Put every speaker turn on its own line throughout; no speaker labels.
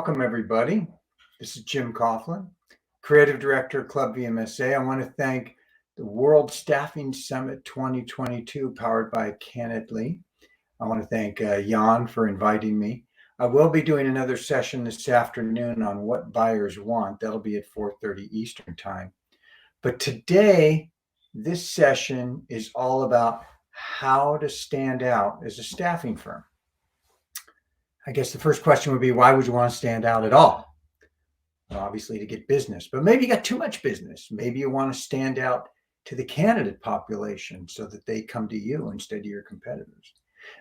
Welcome, everybody. This is Jim Coughlin, Creative Director of Club VMSA. I want to thank the World Staffing Summit 2022, powered by Candidly. I want to thank Jan for inviting me. I will be doing another session this afternoon on what buyers want. That'll be at 4:30 Eastern Time. But today, this session is all about how to stand out as a staffing firm. I guess the first question would be, why would you want to stand out at all? Well, obviously to get business, but maybe you got too much business. Maybe you want to stand out to the candidate population so that they come to you instead of your competitors.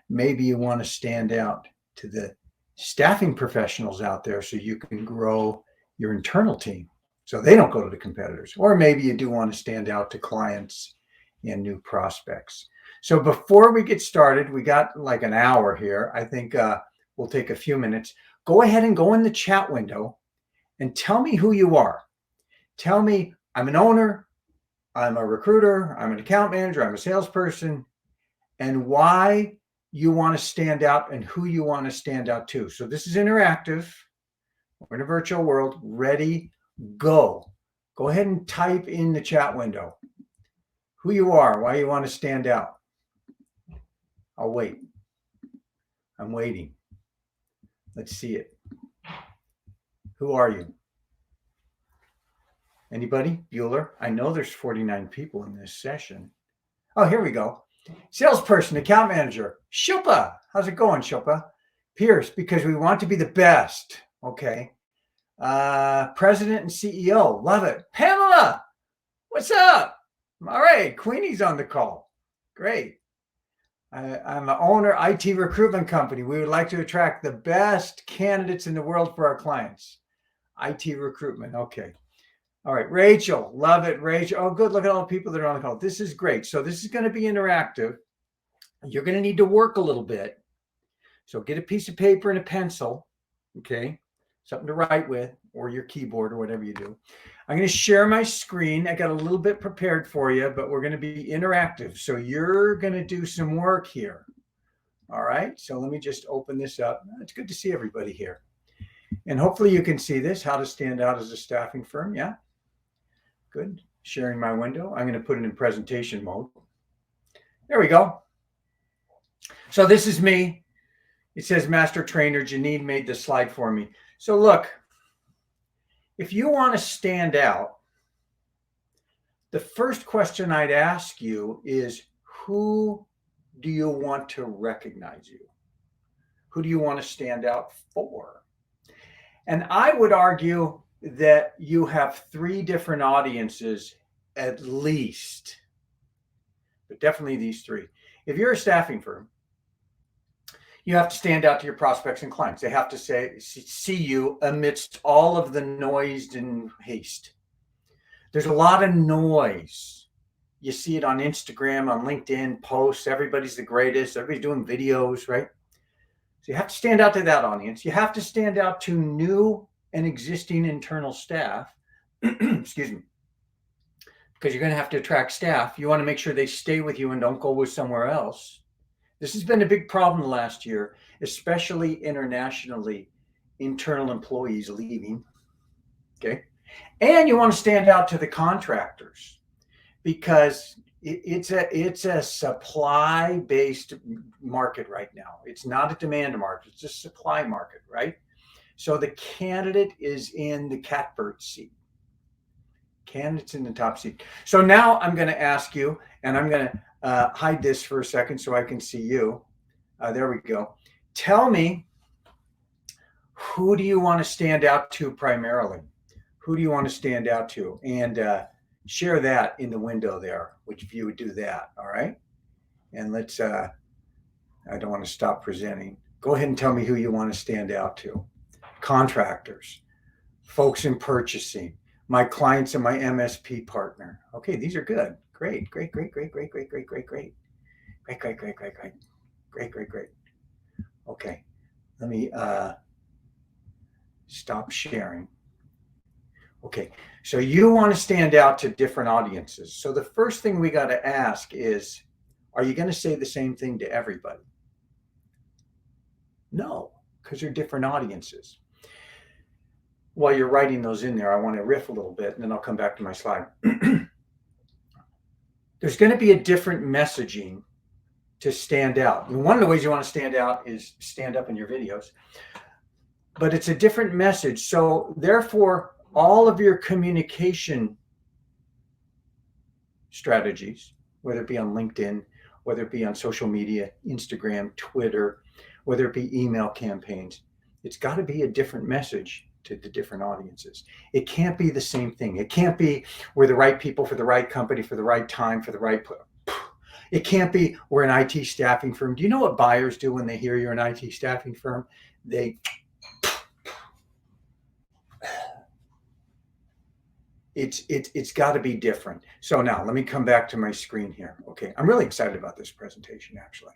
Maybe you want to stand out to the staffing professionals out there so you can grow your internal team so they don't go to the competitors. Or maybe you do want to stand out to clients and new prospects. So before we get started, we got like an hour here. I think we'll take a few minutes. Go ahead and go in the chat window and tell me who you are. Tell me, I'm an owner, I'm a recruiter, I'm an account manager, I'm a salesperson, and why you want to stand out and who you want to stand out to. So this is interactive. We're in a virtual world. Ready, go. Go ahead and type in the chat window who you are, why you want to stand out. I'll wait. I'm waiting. Let's see it. Who are you? Anybody? Bueller? I know there's 49 people in this session. Oh, here we go. Salesperson, account manager. Shilpa. How's it going, Shilpa? Pierce, because we want to be the best. Okay. President and CEO. Love it. Pamela. What's up? All right. Queenie's on the call. Great. I'm the owner, IT recruitment company. We would like to attract the best candidates in the world for our clients. IT recruitment. Okay. All right. Rachel. Love it. Rachel. Oh, good. Look at all the people that are on the call. This is great. So this is going to be interactive. You're going to need to work a little bit. So get a piece of paper and a pencil. Okay. Something to write with, or your keyboard, or whatever you do. I'm going to share my screen. I got a little bit prepared for you, but we're going to be interactive. So you're going to do some work here. All right. So let me just open this up. It's good to see everybody here. And hopefully you can see this, how to stand out as a staffing firm. Yeah. Good. Sharing my window. I'm going to put it in presentation mode. There we go. So this is me. It says Master Trainer. Janine made this slide for me. So look, if you want to stand out, the first question I'd ask you is, who do you want to recognize you? Who do you want to stand out for? And I would argue that you have three different audiences at least, but definitely these three. If you're a staffing firm, you have to stand out to your prospects and clients. They have to see you amidst all of the noise and haste. There's a lot of noise. You see it on Instagram, on LinkedIn, posts. Everybody's the greatest. Everybody's doing videos, right? So you have to stand out to that audience. You have to stand out to new and existing internal staff. Excuse me. Because you're going to have to attract staff. You want to make sure they stay with you and don't go with somewhere else. This has been a big problem last year, especially internationally, internal employees leaving. Okay. And you want to stand out to the contractors because it's a supply-based market right now. It's not a demand market. It's a supply market, right? So the candidate is in the catbird seat. Candidate's in the top seat. So now I'm going to ask you, and I'm going to hide this for a second so I can see you. There we go. Tell me, who do you want to stand out to primarily? Who do you want to stand out to? And share that in the window there, which if you would do that, all right? And let's, I don't want to stop presenting. Go ahead and tell me who you want to stand out to. Contractors, folks in purchasing, my clients and my MSP partner. Okay, these are good. Great. Okay, let me stop sharing. Okay, so you want to stand out to different audiences. So the first thing we got to ask is, are you going to say the same thing to everybody? No, because they're different audiences. while you're writing those in there, I want to riff a little bit, and then I'll come back to my slide. There's going to be a different messaging to stand out. And one of the ways you want to stand out is stand up in your videos. But it's a different message. So therefore, all of your communication strategies, whether it be on LinkedIn, whether it be on social media, Instagram, Twitter, whether it be email campaigns, it's got to be a different message to the different audiences. It can't be the same thing. It can't be we're the right people for the right company, for the right time, for the right. It can't be we're an IT staffing firm. Do you know what buyers do when they hear you're an IT staffing firm? It's got to be different. So now let me come back to my screen here. Okay, I'm really excited about this presentation actually.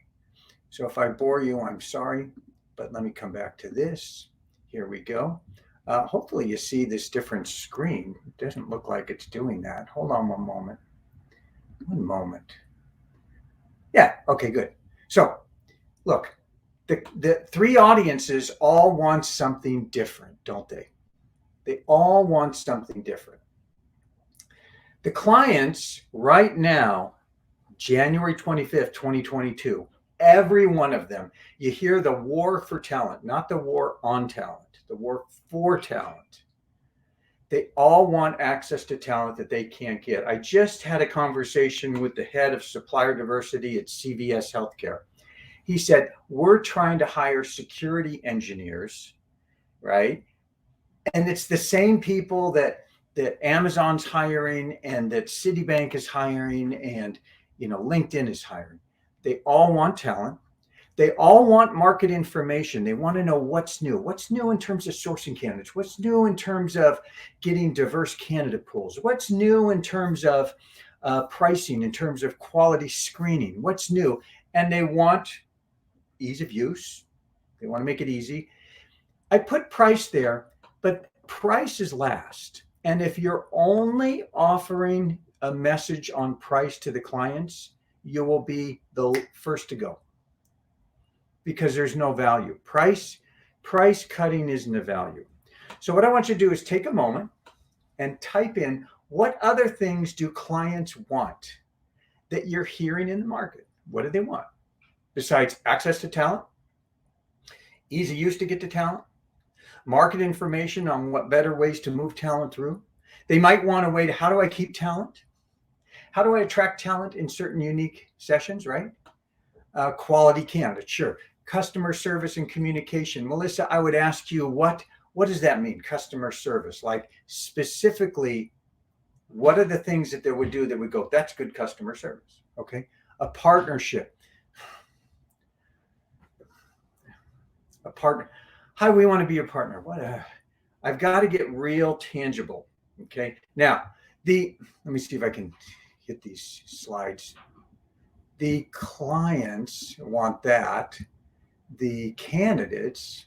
So if I bore you, I'm sorry, but let me come back to this. Here we go. Hopefully you see this different screen. It doesn't look like it's doing that. Hold on one moment. One moment. Yeah, okay, good. So look, the three audiences all want something different, don't they? They all want something different. The clients right now, January 25th, 2022, every one of them, you hear the war for talent, not the war on talent, the war for talent. They all want access to talent that they can't get. I just had a conversation with the head of supplier diversity at CVS Healthcare. He said, we're trying to hire security engineers, right? And it's the same people that Amazon's hiring and that Citibank is hiring and LinkedIn is hiring. They all want talent. They all want market information. They want to know what's new. What's new in terms of sourcing candidates? What's new in terms of getting diverse candidate pools? What's new in terms of pricing, in terms of quality screening? What's new? And they want ease of use. They want to make it easy. I put price there, but price is last. And if you're only offering a message on price to the clients, you will be the first to go because there's no value. Price cutting isn't a value. So what I want you to do is take a moment and type in what other things do clients want that you're hearing in the market. What do they want? Besides access to talent, easy use to get to talent, market information on what better ways to move talent through. They might want a way to, how do I keep talent? How do I attract talent in certain unique sessions, right? Quality candidates, sure. Customer service and communication. Melissa, I would ask you, what does that mean, customer service? Like specifically, what are the things that they would do that would go, that's good customer service, okay? A partnership. A partner. Hi, we want to be your partner. I've got to get real tangible. Okay. Now, let me see if I can hit these slides. The clients want that. The candidates,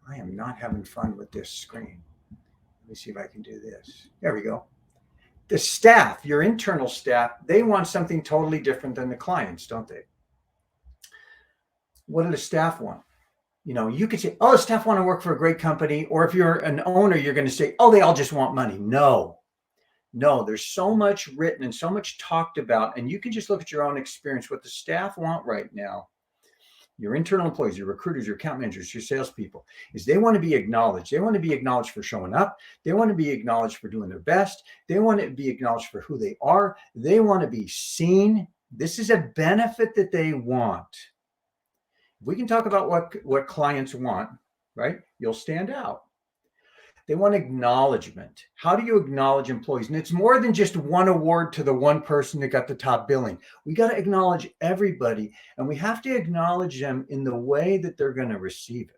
I am not having fun with this screen. Let me see if I can do this. There we go. The staff, your internal staff, they want something totally different than the clients, don't they? What do the staff want? You could say, oh, staff want to work for a great company. Or if you're an owner, you're going to say, oh, they all just want money. No, there's so much written and so much talked about. And you can just look at your own experience. What the staff want right now, your internal employees, your recruiters, your account managers, your salespeople, is they want to be acknowledged. They want to be acknowledged for showing up. They want to be acknowledged for doing their best. They want to be acknowledged for who they are. They want to be seen. This is a benefit that they want. We can talk about what clients want, right? You'll stand out. They want acknowledgement. How do you acknowledge employees? And it's more than just one award to the one person that got the top billing. We got to acknowledge everybody, and we have to acknowledge them in the way that they're going to receive it.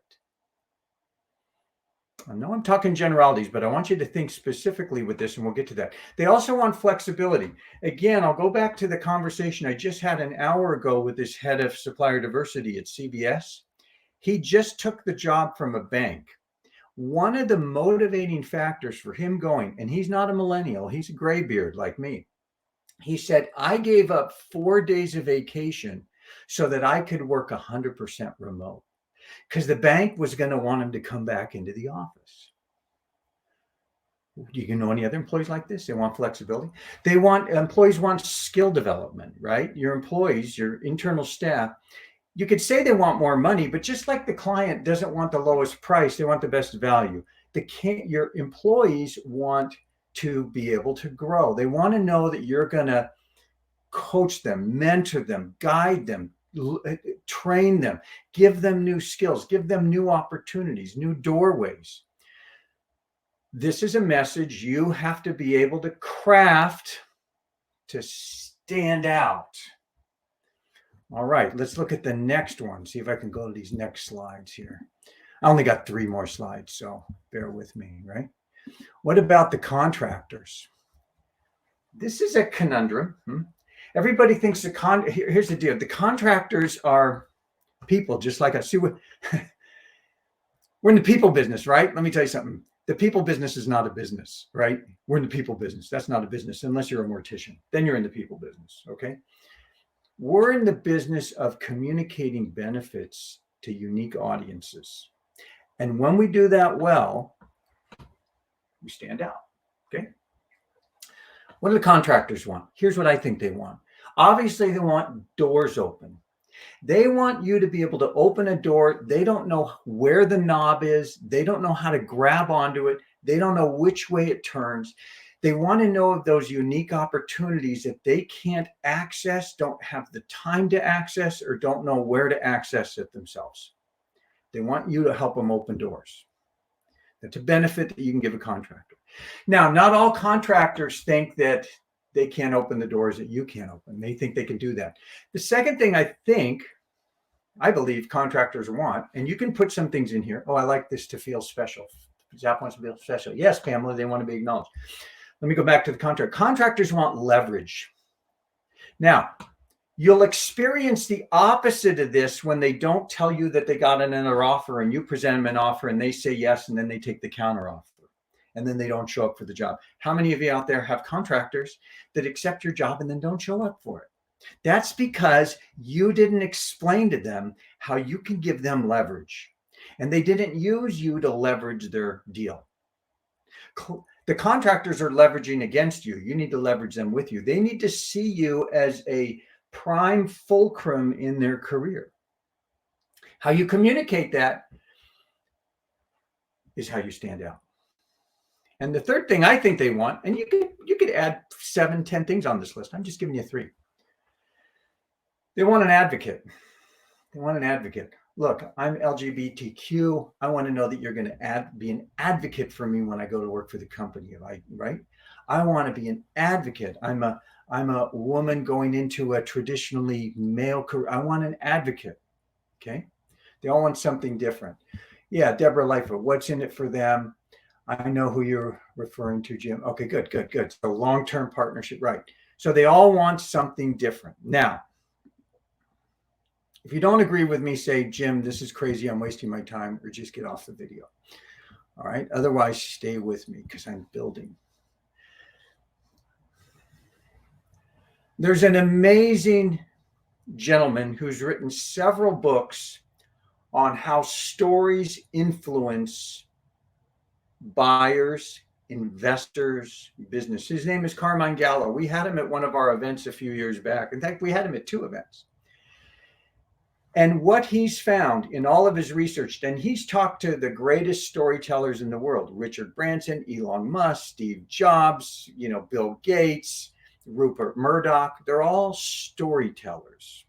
I know I'm talking generalities, but I want you to think specifically with this, and we'll get to that. They also want flexibility. Again, I'll go back to the conversation I just had an hour ago with this head of supplier diversity at CVS. He just took the job from a bank. One of the motivating factors for him going, and he's not a millennial, he's a graybeard like me. He said, I gave up 4 days of vacation so that I could work 100% remote, because the bank was going to want him to come back into the office. Do you know any other employees like this? They want flexibility. Employees want skill development, right? Your employees, your internal staff, you could say they want more money, but just like the client doesn't want the lowest price, they want the best value. Your employees want to be able to grow. They want to know that you're going to coach them, mentor them, guide them, train them, give them new skills, give them new opportunities, new doorways. This is a message you have to be able to craft to stand out. All right, let's look at the next one. See if I can go to these next slides here. I only got 3 more slides, so bear with me, right? What about the contractors? This is a conundrum. Everybody thinks here's the deal. The contractors are people just like us. See, we're in the people business, right? Let me tell you something. The people business is not a business, right? We're in the people business. That's not a business unless you're a mortician. Then you're in the people business, okay? We're in the business of communicating benefits to unique audiences. And when we do that well, we stand out, okay? What do the contractors want? Here's what I think they want. Obviously, they want doors open. They want you to be able to open a door. They don't know where the knob is. They don't know how to grab onto it. They don't know which way it turns. They want to know of those unique opportunities that they can't access, don't have the time to access, or don't know where to access it themselves. They want you to help them open doors. That's a benefit that you can give a contractor. Now, not all contractors think that they can't open the doors that you can't open. They think they can do that. The second thing I believe contractors want, and you can put some things in here. Oh, I like this to feel special. Zap wants to feel special. Yes, Pamela, they want to be acknowledged. Let me go back to the contract. Contractors want leverage. Now, you'll experience the opposite of this when they don't tell you that they got another offer and you present them an offer and they say yes, and then they take the counter offer. And then they don't show up for the job. How many of you out there have contractors that accept your job and then don't show up for it? That's because you didn't explain to them how you can give them leverage. And they didn't use you to leverage their deal. The contractors are leveraging against you. You need to leverage them with you. They need to see you as a prime fulcrum in their career. How you communicate that is how you stand out. And the third thing I think they want, and you could add 7, 10 things on this list. I'm just giving you 3. They want an advocate. They want an advocate. Look, I'm LGBTQ. I want to know that you're going to be an advocate for me when I go to work for the company, right? I want to be an advocate. I'm a woman going into a traditionally male career. I want an advocate. Okay. They all want something different. Yeah, Deborah Lightfoot, what's in it for them? I know who you're referring to, Jim. Okay, good. So long-term partnership, right. So they all want something different. Now, if you don't agree with me, say, Jim, this is crazy, I'm wasting my time, or just get off the video. All right. Otherwise, stay with me because I'm building. There's an amazing gentleman who's written several books on how stories influence buyers, investors, business. His name is Carmine Gallo. We had him at one of our events a few years back. In fact, we had him at 2 events. And what he's found in all of his research, and he's talked to the greatest storytellers in the world, Richard Branson, Elon Musk, Steve Jobs, Bill Gates, Rupert Murdoch, they're all storytellers.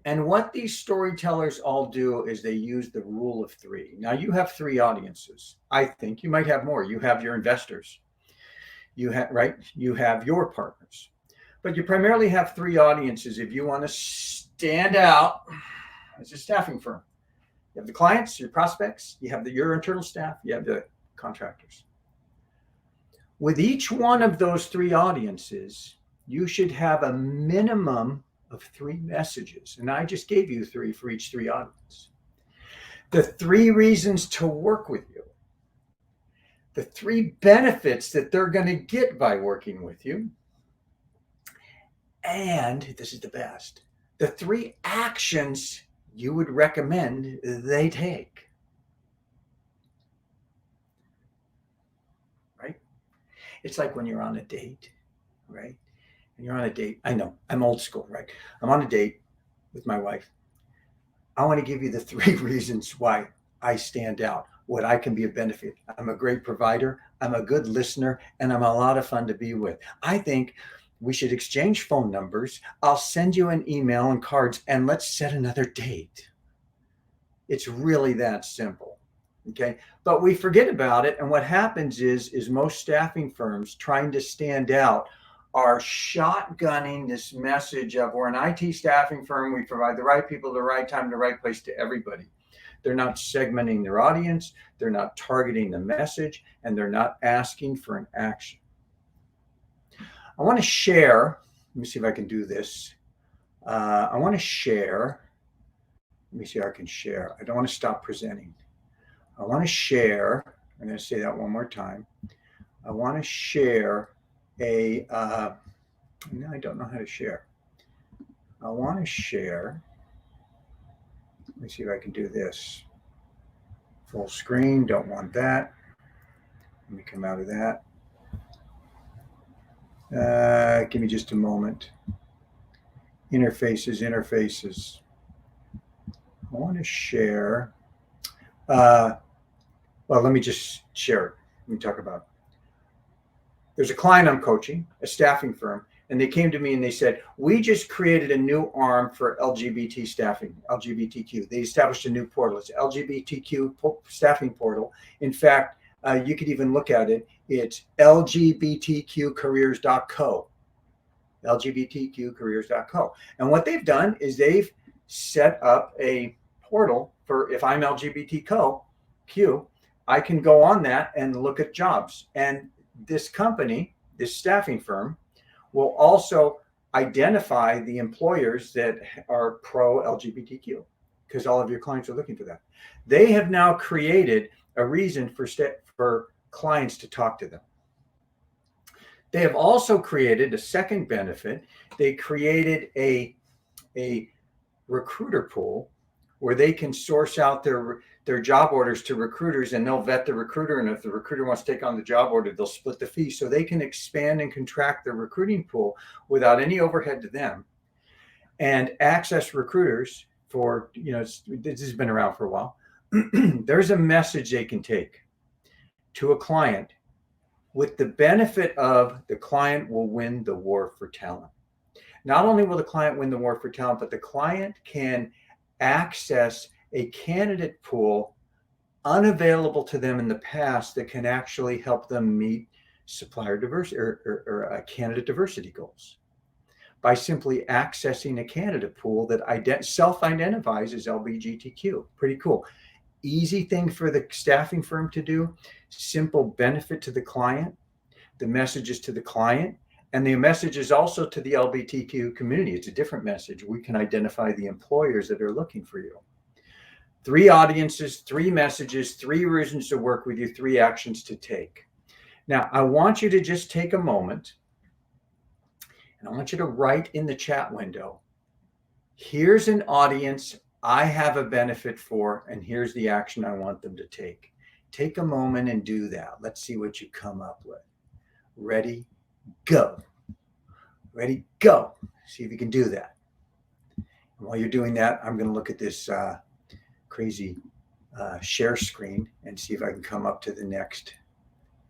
And what these storytellers all do is they use the rule of 3. Now you have 3 audiences. I think you might have more. You have your investors. You have your partners. But you primarily have 3 audiences if you want to stand out as a staffing firm. You have the clients, your prospects, you have your internal staff, you have the contractors. With each one of those 3 audiences, you should have a minimum of 3 messages. And I just gave you 3 for each 3 audiences. The 3 reasons to work with you, the 3 benefits that they're going to get by working with you, and this is the best, the 3 actions you would recommend they take. It's like when you're on a date, right? And you're on a date. I know I'm old school, right? I'm on a date with my wife. I want to give you the 3 reasons why I stand out, what I can be a benefit. I'm a great provider, I'm a good listener, and I'm a lot of fun to be with. I think we should exchange phone numbers. I'll send you an email and cards, and let's set another date. It's really that simple. Okay. But we forget about it. And what happens is most staffing firms trying to stand out are shotgunning this message of we're an IT staffing firm. We provide the right people, the right time, the right place to everybody. They're not segmenting their audience. They're not targeting the message, and they're not asking for an action. I want to share. Let me see if I can do this. I want to share. Let me see how I can share. I don't want to stop presenting. I want to share, I'm going to say that one more time. I want to share no, I don't know how to share. I want to share, let me see if I can do this. Full screen, don't want that. Let me come out of that. Give me just a moment. Interfaces. I want to share. Well, let me just share it. Let me talk about it. There's a client I'm coaching, a staffing firm, and they came to me and they said, we just created a new arm for LGBT staffing, LGBTQ. They established a new portal. It's LGBTQ staffing portal. In fact, you could even look at it. It's lgbtqcareers.co, lgbtqcareers.co. And what they've done is they've set up a portal for if I'm LGBTQ, I can go on that and look at jobs. And this company, this staffing firm, will also identify the employers that are pro LGBTQ because all of your clients are looking for that. They have now created a reason for clients to talk to them. They have also created a second benefit. They created a recruiter pool where they can source out their job orders to recruiters, and they'll vet the recruiter. And if the recruiter wants to take on the job order, they'll split the fee so they can expand and contract their recruiting pool without any overhead to them and access recruiters for, this has been around for a while. There's a message they can take to a client with the benefit of the client will win the war for talent. Not only will the client win the war for talent, but the client can access a candidate pool unavailable to them in the past that can actually help them meet supplier diversity or candidate diversity goals by simply accessing a candidate pool that self-identifies as LGBTQ. Pretty cool. Easy thing for the staffing firm to do, simple benefit to the client, the message is to the client, and the message is also to the LGBTQ community. It's a different message. We can identify the employers that are looking for you. 3 audiences, 3 messages, 3 reasons to work with you, 3 actions to take. Now, I want you to just take a moment, and I want you to write in the chat window, here's an audience I have a benefit for, and here's the action I want them to take. Take a moment and do that. Let's see what you come up with. Ready, go. Ready, go. See if you can do that. And while you're doing that, I'm going to look at this crazy share screen and see if I can come up to the next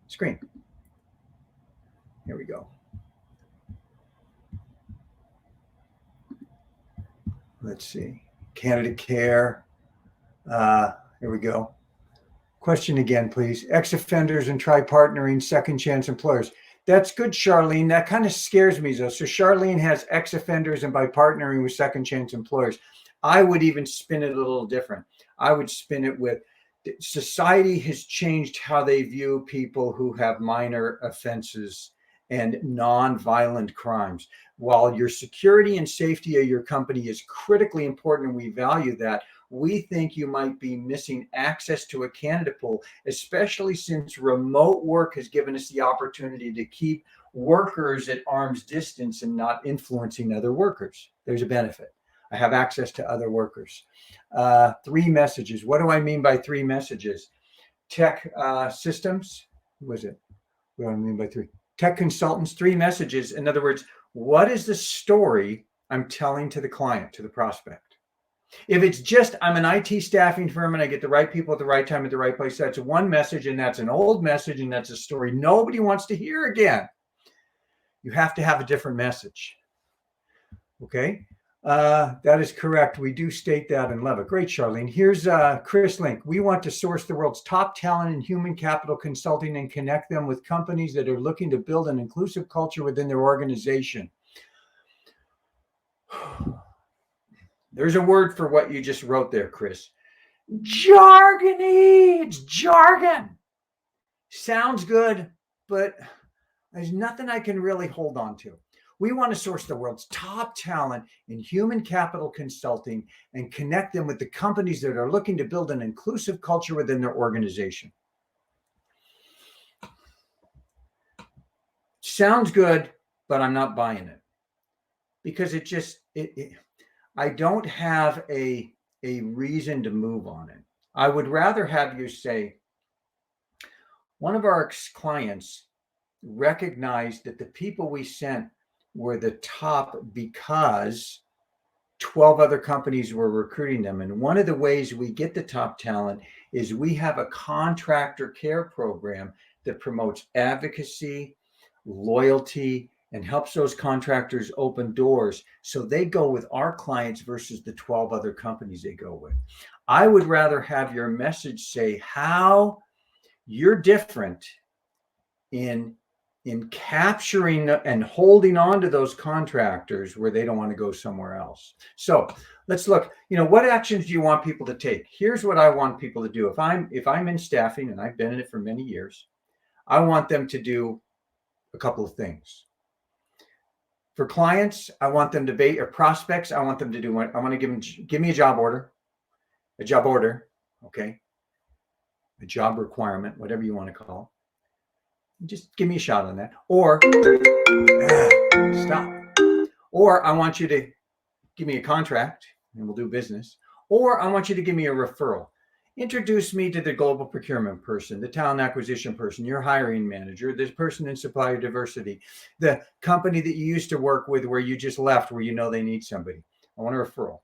screen. Here we go. Let's see. Candidate care. Here we go. Question again, please. Ex-offenders and try partnering second chance employers. That's good, Charlene. That kind of scares me, though. So Charlene has ex-offenders and by partnering with second chance employers. I would even spin it a little different. I would spin it with society has changed how they view people who have minor offenses and non-violent crimes. While your security and safety of your company is critically important and we value that, we think you might be missing access to a candidate pool, especially since remote work has given us the opportunity to keep workers at arm's distance and not influencing other workers. There's a benefit. I have access to other workers. 3 messages. What do I mean by 3 messages? Tech systems. What was it? What do I mean by 3? Tech consultants, 3 messages. In other words, what is the story I'm telling to the client, to the prospect? If it's just I'm an IT staffing firm and I get the right people at the right time at the right place, that's one message, and that's an old message, and that's a story nobody wants to hear again. You have to have a different message. Okay, that is correct. We do state that in Levitt. Great, Charlene. Here's Chris Link. We want to source the world's top talent in human capital consulting and connect them with companies that are looking to build an inclusive culture within their organization. There's a word for what you just wrote there, Chris. Jargony. It's jargon. Sounds good, but there's nothing I can really hold on to. We want to source the world's top talent in human capital consulting and connect them with the companies that are looking to build an inclusive culture within their organization. Sounds good, but I'm not buying it because I don't have a reason to move on it. I would rather have you say, one of our clients recognized that the people we sent were the top because 12 other companies were recruiting them. And one of the ways we get the top talent is we have a contractor care program that promotes advocacy, loyalty, and helps those contractors open doors so they go with our clients versus the 12 other companies they go with. I would rather have your message say how you're different in capturing and holding on to those contractors where they don't want to go somewhere else. So let's look, what actions do you want people to take? Here's what I want people to do. If I'm in staffing, and I've been in it for many years, I want them to do a couple of things. For clients, I want them to or prospects, I want them to do what I want to give me a job order, okay? A job requirement, whatever you want to call it. Just give me a shot on that. Or stop. Or I want you to give me a contract and we'll do business. Or I want you to give me a referral. Introduce me to the global procurement person, the talent acquisition person, your hiring manager, this person in supplier diversity, the company that you used to work with where you just left, where they need somebody. I want a referral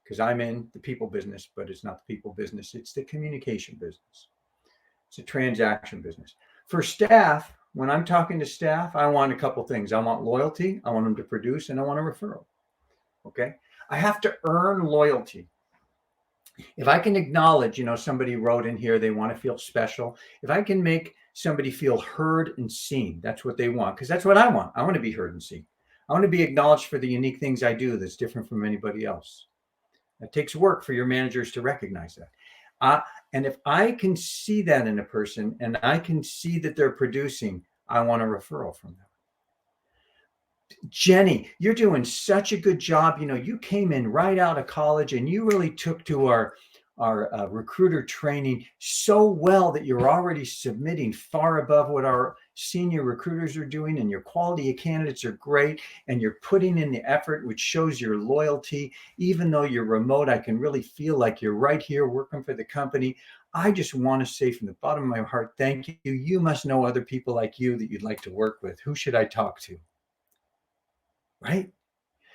because I'm in the people business, but it's not the people business. It's the communication business. It's a transaction business. For staff, when I'm talking to staff, I want a couple things. I want loyalty, I want them to produce, and I want a referral. Okay? I have to earn loyalty. If I can acknowledge, somebody wrote in here, they want to feel special. If I can make somebody feel heard and seen, that's what they want, because that's what I want. I want to be heard and seen. I want to be acknowledged for the unique things I do that's different from anybody else. It takes work for your managers to recognize that. And if I can see that in a person and I can see that they're producing, I want a referral from them. Jenny, you're doing such a good job. You came in right out of college and you really took to our recruiter training so well that you're already submitting far above what our senior recruiters are doing, and your quality of candidates are great, and you're putting in the effort, which shows your loyalty. Even though you're remote, I can really feel like you're right here working for the company. I just want to say from the bottom of my heart, thank you. You must know other people like you that you'd like to work with. Who should I talk to? Right?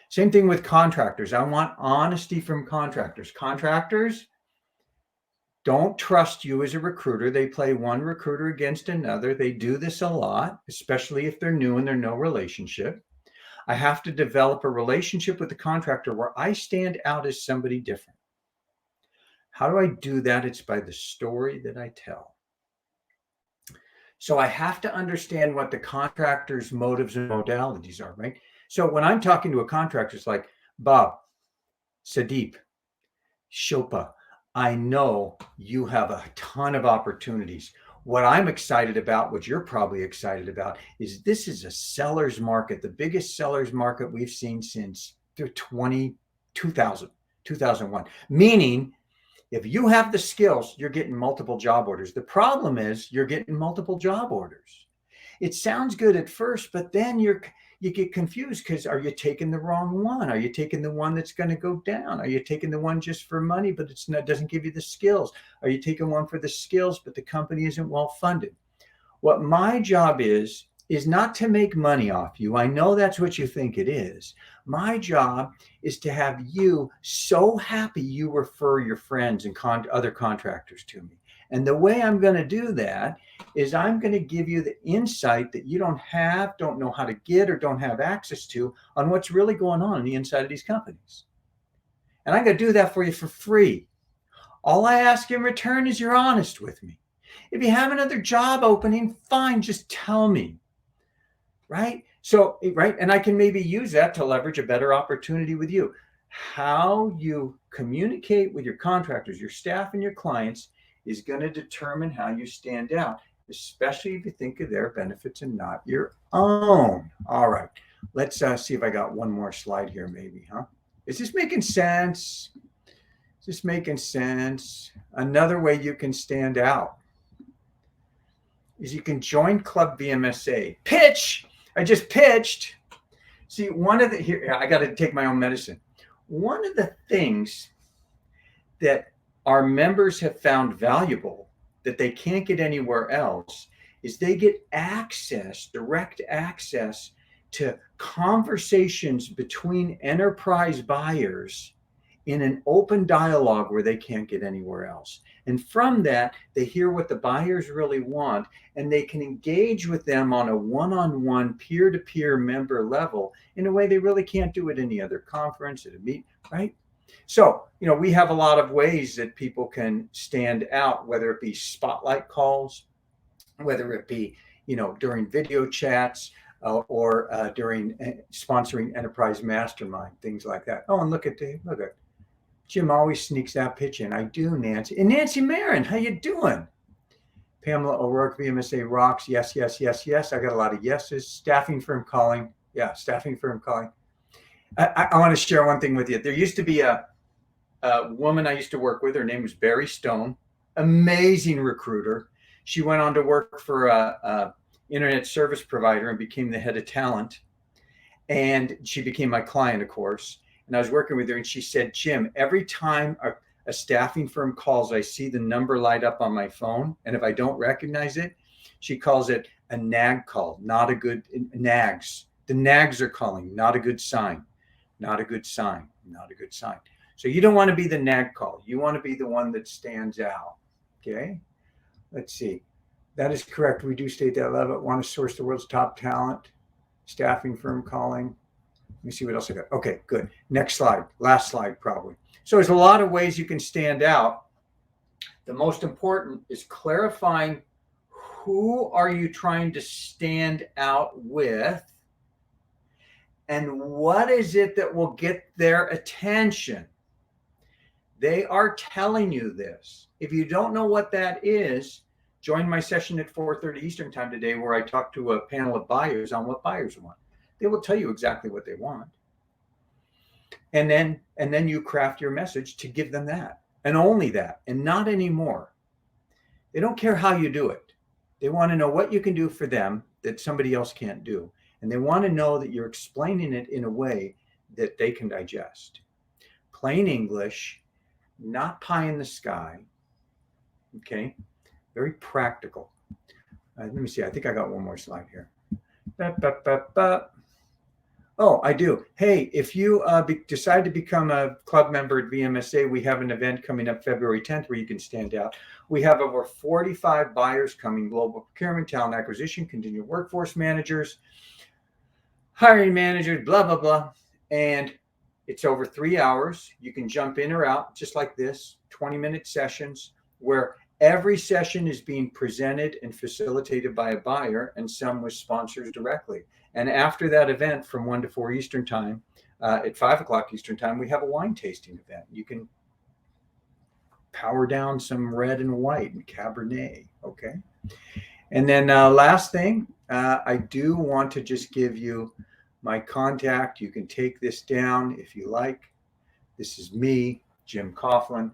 Same thing with contractors. I want honesty from contractors. Contractors don't trust you as a recruiter. They play one recruiter against another. They do this a lot, especially if they're new and there's no relationship. I have to develop a relationship with the contractor where I stand out as somebody different. How do I do that? It's by the story that I tell. So I have to understand what the contractor's motives and modalities are, right? So when I'm talking to a contractor, it's like, Bob, Sadeep, Shilpa, I know you have a ton of opportunities. What I'm excited about, what you're probably excited about, is this is a seller's market, the biggest seller's market we've seen since 2001. Meaning, if you have the skills, you're getting multiple job orders. The problem is you're getting multiple job orders. It sounds good at first, but then you get confused because are you taking the wrong one? Are you taking the one that's going to go down? Are you taking the one just for money, but it doesn't give you the skills? Are you taking one for the skills, but the company isn't well funded? What my job is is not to make money off you. I know that's what you think it is. My job is to have you so happy you refer your friends and other contractors to me. And the way I'm going to do that is I'm going to give you the insight that you don't know how to get, or don't have access to, on what's really going on the inside of these companies. And I'm going to do that for you for free. All I ask in return is you're honest with me. If you have another job opening, fine, just tell me. Right? So, right. And I can maybe use that to leverage a better opportunity with you. How you communicate with your contractors, your staff, and your clients is going to determine how you stand out, especially if you think of their benefits and not your own. All right. Let's see if I got one more slide here, maybe, huh? Is this making sense? Is this making sense? Another way you can stand out is you can join Club VMSA. Pitch! I just pitched. See, here, I got to take my own medicine. One of the things that our members have found valuable that they can't get anywhere else is they get access, direct access to conversations between enterprise buyers in an open dialogue where they can't get anywhere else. And from that, they hear what the buyers really want, and they can engage with them on a one-on-one, peer-to-peer member level in a way they really can't do at any other conference, at a meet, right? So, we have a lot of ways that people can stand out, whether it be spotlight calls, whether it be, during video chats, or during sponsoring enterprise mastermind, things like that. Oh, and look at Jim always sneaks that pitch in. I do, Nancy. And Nancy Marin, how you doing? Pamela O'Rourke, VMSA rocks. Yes, yes, yes, yes. I got a lot of yeses. Staffing firm calling. Yeah, staffing firm calling. I want to share one thing with you. There used to be a woman I used to work with. Her name was Barry Stone. Amazing recruiter. She went on to work for a internet service provider and became the head of talent. And she became my client, of course. And I was working with her, and she said, Jim, every time a staffing firm calls, I see the number light up on my phone. And if I don't recognize it, she calls it a nag call, not a good nags. The nags are calling, not a good sign, not a good sign, not a good sign. So you don't want to be the nag call. You want to be the one that stands out. Okay. Let's see. That is correct. We do state that. I love it. Want to source the world's top talent. Staffing firm calling. Let me see what else I got. Okay, good. Next slide. Last slide, probably. So there's a lot of ways you can stand out. The most important is clarifying who are you trying to stand out with, and what is it that will get their attention. They are telling you this. If you don't know what that is, join my session at 4:30 Eastern time today, where I talk to a panel of buyers on what buyers want. They will tell you exactly what they want. And then you craft your message to give them that, and only that, and not anymore. They don't care how you do it. They want to know what you can do for them that somebody else can't do. And they want to know that you're explaining it in a way that they can digest. Plain English, not pie in the sky. Okay. Very practical. Let me see. I think I got one more slide here. Oh, I do. Hey, if you decide to become a club member at VMSA, we have an event coming up February 10th where you can stand out. We have over 45 buyers coming: global procurement, talent acquisition, contingent workforce managers, hiring managers, blah, blah, blah. And it's over 3 hours. You can jump in or out just like this, 20-minute sessions where every session is being presented and facilitated by a buyer, and some with sponsors directly. And after that event, from 1 to 4 Eastern time, at 5 o'clock Eastern time, we have a wine tasting event. You can power down some red and white and Cabernet, okay? And then last thing, I do want to just give you my contact. You can take this down if you like. This is me, Jim Coughlin,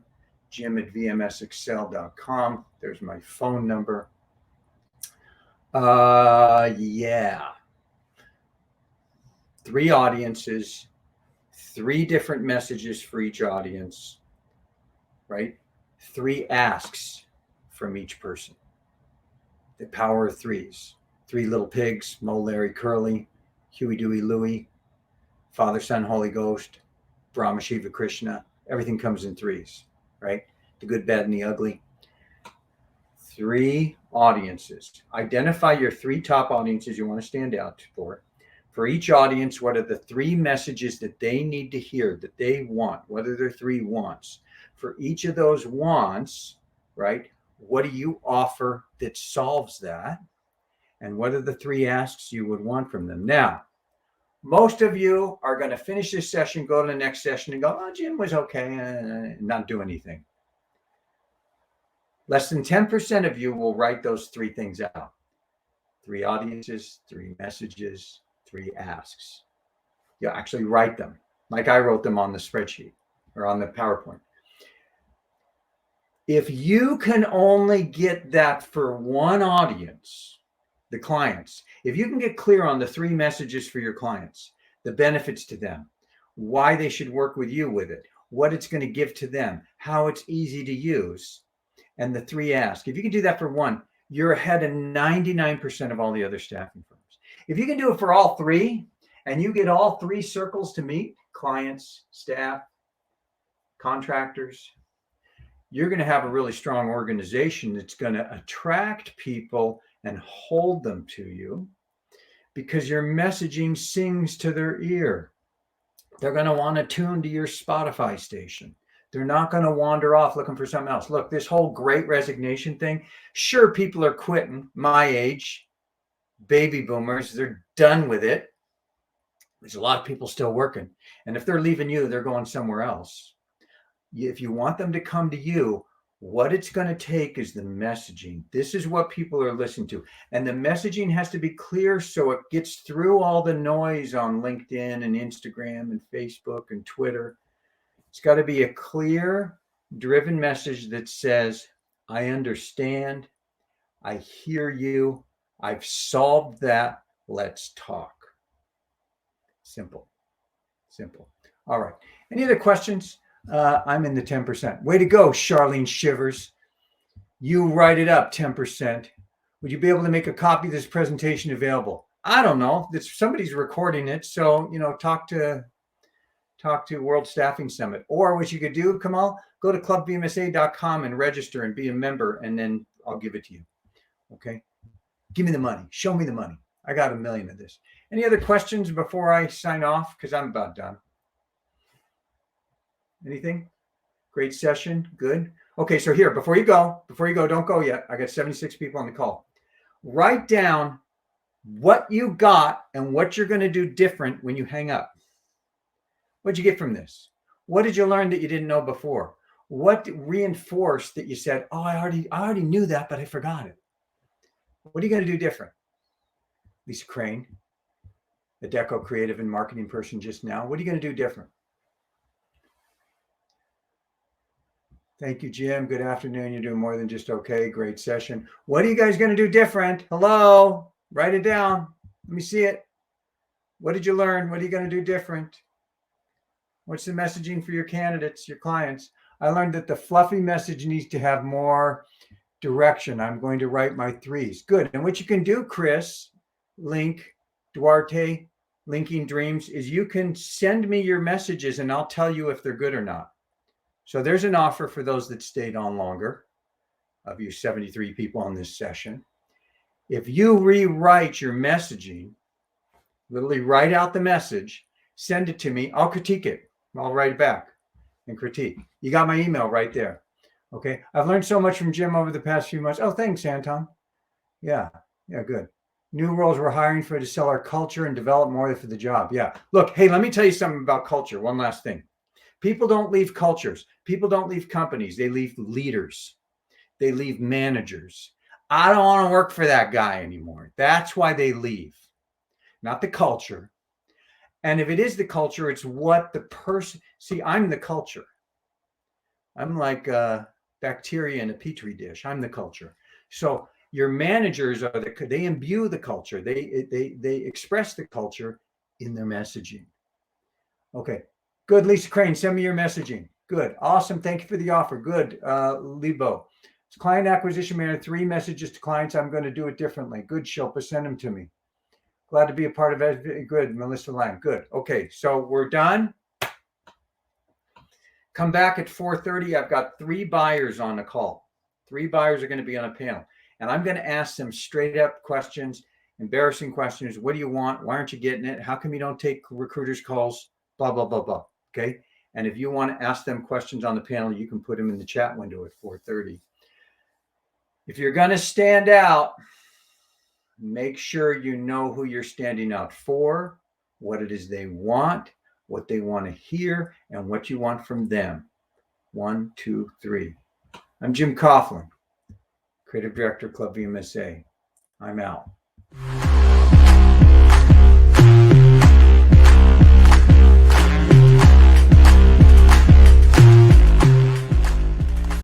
jim@vmsexcel.com. There's my phone number. Yeah. 3 audiences, 3 different messages for each audience, right? 3 asks from each person. The power of 3s. Three little pigs, Mo, Larry, Curly, Huey, Dewey, Louie, Father, Son, Holy Ghost, Brahma, Shiva, Krishna. Everything comes in threes, right? The good, bad, and the ugly. 3 audiences. Identify your 3 top audiences you want to stand out for. For each audience, what are the 3 messages that they need to hear, that they want? What are their 3 wants? For each of those wants, right, what do you offer that solves that? And what are the 3 asks you would want from them? Now, most of you are going to finish this session, go to the next session, and go, oh, Jim was okay, and not do anything. Less than 10% of you will write those 3 things out. 3 audiences, 3 messages, 3 asks. You'll actually write them, like I wrote them on the spreadsheet or on the PowerPoint. If you can only get that for one audience, the clients, if you can get clear on the 3 messages for your clients, the benefits to them, why they should work with you with it, what it's going to give to them, how it's easy to use, and the 3 asks. If you can do that for one, you're ahead of 99% of all the other staffing firms. If you can do it for all 3 and you get all 3 circles to meet, clients, staff, contractors, you're going to have a really strong organization that's going to attract people and hold them to you because your messaging sings to their ear. They're going to want to tune to your Spotify station. They're not going to wander off looking for something else. Look, this whole great resignation thing, sure, people are quitting my age, baby boomers, they're done with it. There's a lot of people still working. And if they're leaving you, they're going somewhere else. If you want them to come to you, what it's going to take is the messaging. This is what people are listening to. And the messaging has to be clear so it gets through all the noise on LinkedIn and Instagram and Facebook and Twitter. It's got to be a clear, driven message that says, I understand, I hear you, I've solved that, let's talk. Simple. All right. Any other questions? I'm in the 10%. Way to go, Charlene Shivers. You write it up, 10%. Would you be able to make a copy of this presentation available? I don't know. Somebody's recording it. So, talk to World Staffing Summit. Or what you could do, Kamal, go to clubvmsa.com and register and be a member, and then I'll give it to you. Okay? Give me the money. Show me the money. I got 1 million of this. Any other questions before I sign off? Because I'm about done. Anything? Great session. Good. Okay, so here, before you go, don't go yet. I got 76 people on the call. Write down what you got and what you're going to do different when you hang up. What'd you get from this? What did you learn that you didn't know before? What reinforced that you said, oh, I already knew that, but I forgot it? What are you going to do different? Lisa Crane, the Deco creative and marketing person just now. What are you going to do different? Thank you, Jim. Good afternoon. You're doing more than just okay. Great session. What are you guys going to do different? Hello? Write it down. Let me see it. What did you learn? What are you going to do different? What's the messaging for your candidates, your clients? I learned that the fluffy message needs to have more direction. I'm going to write my 3s. Good. And what you can do, Chris, Duarte, Linking Dreams, is you can send me your messages and I'll tell you if they're good or not. So there's an offer for those that stayed on longer, of you 73 people on this session. If you rewrite your messaging, literally write out the message, send it to me, I'll critique it. I'll write it back and critique. You got my email right there. Okay. I've learned so much from Jim over the past few months. Oh, thanks, Anton. Yeah, good. New roles we're hiring for to sell our culture and develop more for the job. Yeah. Look, hey, let me tell you something about culture. One last thing. People don't leave cultures. People don't leave companies. They leave leaders. They leave managers. I don't want to work for that guy anymore. That's why they leave, not the culture. And if it is the culture, it's what the person, see, I'm the culture. I'm like bacteria in a petri dish. I'm the culture. So your managers they imbue the culture. They express the culture in their messaging. Okay. Good, Lisa Crane, send me your messaging. Good, awesome, thank you for the offer. Good, Lebo. Client acquisition manager, 3 messages to clients. I'm going to do it differently. Good, Shilpa. Send them to me. Glad to be a part of it. Good, Melissa Lang. Good. Okay, so we're done. Come back at 4:30. I've got 3 buyers on the call. 3 buyers are going to be on a panel. And I'm going to ask them straight up questions, embarrassing questions. What do you want? Why aren't you getting it? How come you don't take recruiters' calls? Blah, blah, blah, blah. Okay. And if you want to ask them questions on the panel, you can put them in the chat window at 4:30. If you're going to stand out, make sure you know who you're standing out for, what it is they want, what they want to hear, and what you want from them. 1, 2, 3. I'm Jim Coughlin, Creative Director, Club VMSA. I'm out.